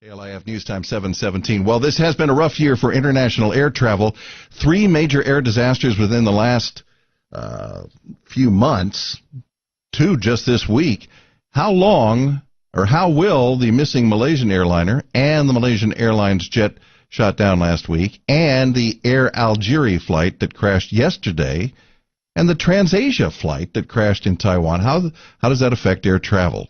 KLIF News Time 717. Well, this has been a rough year for international air travel. 3 major air disasters within the last few months, 2 just this week. How long or how will the missing Malaysian airliner and the Malaysian Airlines jet shot down last week and the Air Algeria flight that crashed yesterday and the TransAsia flight that crashed in Taiwan, how does that affect air travel?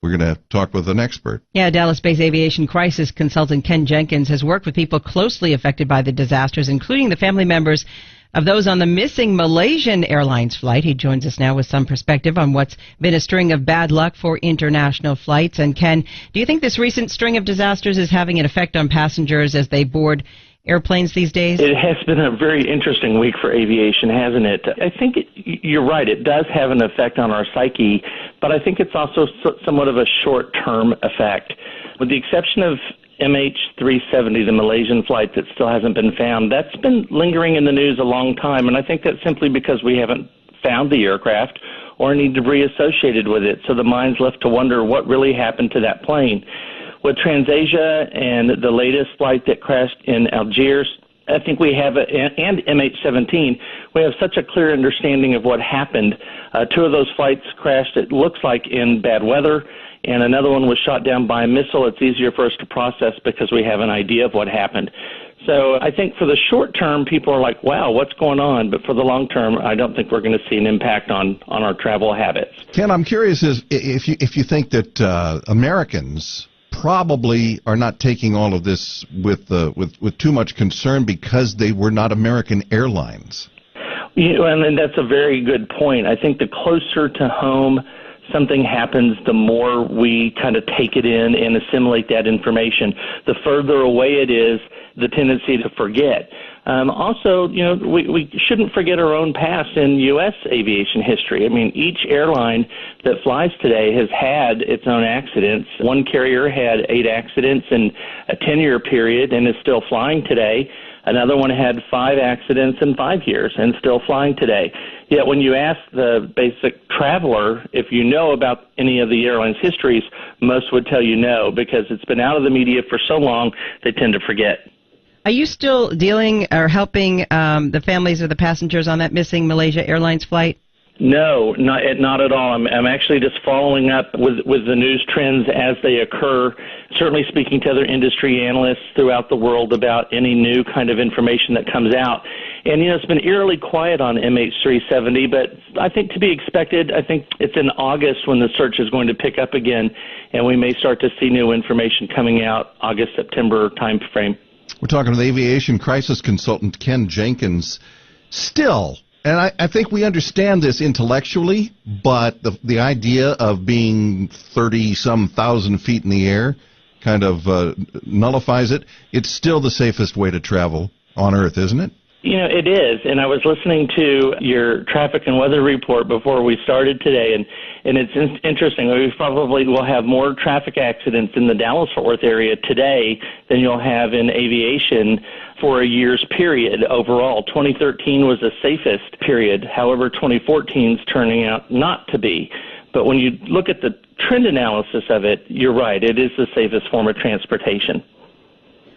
We're going to talk with an expert. Yeah, Dallas-based Aviation Crisis Consultant Ken Jenkins has worked with people closely affected by the disasters, including the family members of those on the missing Malaysian Airlines flight. He joins us now with some perspective on what's been a string of bad luck for international flights. And Ken, do you think this recent string of disasters is having an effect on passengers as they board airplanes these days? It has been a very interesting week for aviation, hasn't it? I think you're right. It does have an effect on our psyche, but I think it's also somewhat of a short-term effect. With the exception of MH370, the Malaysian flight that still hasn't been found, that's been lingering in the news a long time, and I think that's simply because we haven't found the aircraft or any debris associated with it, so the mind's left to wonder what really happened to that plane. With TransAsia and the latest flight that crashed in Algiers, I think we have, and MH17, we have such a clear understanding of what happened. 2 of those flights crashed, it looks like, in bad weather, and another one was shot down by a missile. It's easier for us to process because we have an idea of what happened. So I think for the short term, people are like, wow, what's going on? But for the long term, I don't think we're going to see an impact on our travel habits. Ken, I'm curious if you think that Americans probably are not taking all of this with too much concern because they were not American airlines. And that's a very good point. I think the closer to home something happens, the more we kind of take it in and assimilate that information. The further away it is, the tendency to forget. Also, we shouldn't forget our own past in U.S. aviation history. I mean, each airline that flies today has had its own accidents. One carrier had 8 accidents in a 10-year period and is still flying today. Another one had 5 accidents in 5 years and still flying today. Yet when you ask the basic traveler if you know about any of the airline's histories, most would tell you no, because it's been out of the media for so long they tend to forget. Are you still dealing or helping the families of the passengers on that missing Malaysia Airlines flight? No, not at all. I'm actually just following up with the news trends as they occur, certainly speaking to other industry analysts throughout the world about any new kind of information that comes out. And, it's been eerily quiet on MH370, but I think to be expected. I think it's in August when the search is going to pick up again, and we may start to see new information coming out August, September time frame. We're talking with Aviation Crisis Consultant Ken Jenkins. Still, and I think we understand this intellectually, but the idea of being 30-some thousand feet in the air kind of nullifies it. It's still the safest way to travel on Earth, isn't it? It is, and I was listening to your traffic and weather report before we started today, and it's interesting. We probably will have more traffic accidents in the Dallas-Fort Worth area today than you'll have in aviation for a year's period overall. 2013 was the safest period. However, 2014 is turning out not to be. But when you look at the trend analysis of it, you're right. It is the safest form of transportation.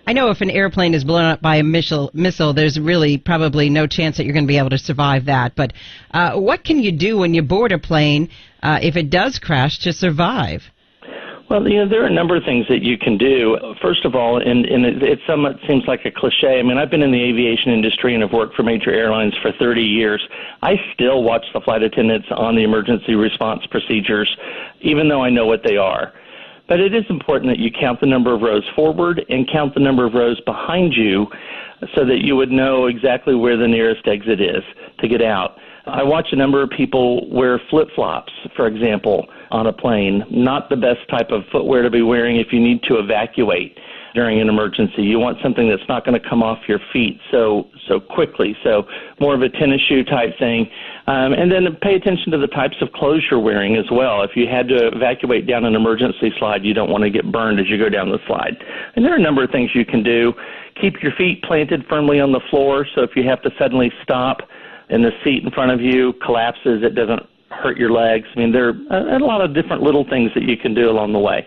I know if an airplane is blown up by a missile, there's really probably no chance that you're going to be able to survive that. But what can you do when you board a plane if it does crash to survive? Well, there are a number of things that you can do. First of all, and it somewhat seems like a cliche. I mean, I've been in the aviation industry and have worked for major airlines for 30 years. I still watch the flight attendants on the emergency response procedures, even though I know what they are. But it is important that you count the number of rows forward and count the number of rows behind you so that you would know exactly where the nearest exit is to get out. I watch a number of people wear flip-flops, for example, on a plane. Not the best type of footwear to be wearing if you need to evacuate during an emergency. You want something that's not going to come off your feet so quickly. So more of a tennis shoe type thing. And then pay attention to the types of clothes you're wearing as well. If you had to evacuate down an emergency slide, you don't want to get burned as you go down the slide. And there are a number of things you can do. Keep your feet planted firmly on the floor, so if you have to suddenly stop and the seat in front of you collapses, it doesn't hurt your legs. I mean, there are a lot of different little things that you can do along the way.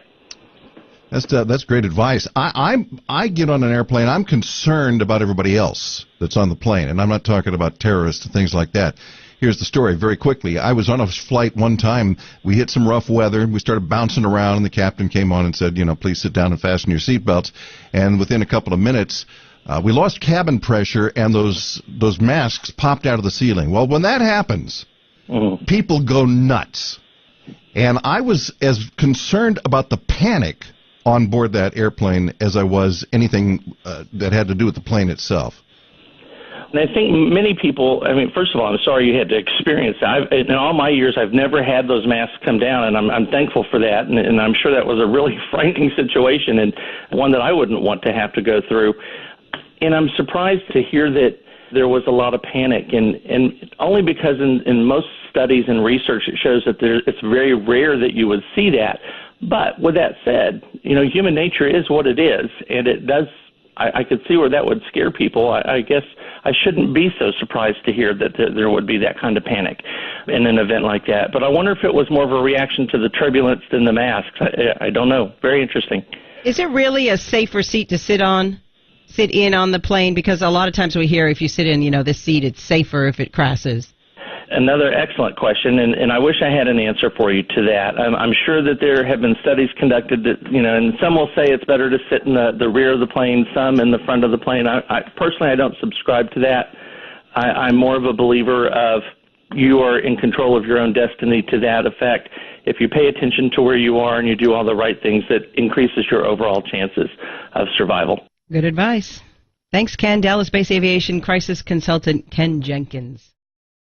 That's great advice. I get on an airplane. I'm concerned about everybody else that's on the plane, and I'm not talking about terrorists and things like that. Here's the story very quickly. I was on a flight one time. We hit some rough weather. We started bouncing around, and the captain came on and said, please sit down and fasten your seatbelts. And within a couple of minutes, we lost cabin pressure, and those masks popped out of the ceiling. Well, when that happens, people go nuts. And I was as concerned about the panic on board that airplane as I was anything that had to do with the plane itself. And I think many people, first of all, I'm sorry you had to experience that. In all my years, I've never had those masks come down, and I'm thankful for that. And I'm sure that was a really frightening situation and one that I wouldn't want to have to go through. And I'm surprised to hear that there was a lot of panic, and only because in most studies and research it shows that it's very rare that you would see that. But with that said, human nature is what it is, and it does. I could see where that would scare people. I guess I shouldn't be so surprised to hear that there would be that kind of panic in an event like that. But I wonder if it was more of a reaction to the turbulence than the masks. I don't know. Very interesting. Is it really a safer seat to sit in on the plane? Because a lot of times we hear if you sit in, this seat, it's safer if it crashes. Another excellent question, and I wish I had an answer for you to that. I'm sure that there have been studies conducted that, and some will say it's better to sit in the rear of the plane, some in the front of the plane. Personally, I don't subscribe to that. I'm more of a believer of you are in control of your own destiny to that effect. If you pay attention to where you are and you do all the right things, that increases your overall chances of survival. Good advice. Thanks, Ken. Dallas-based Aviation Crisis Consultant Ken Jenkins.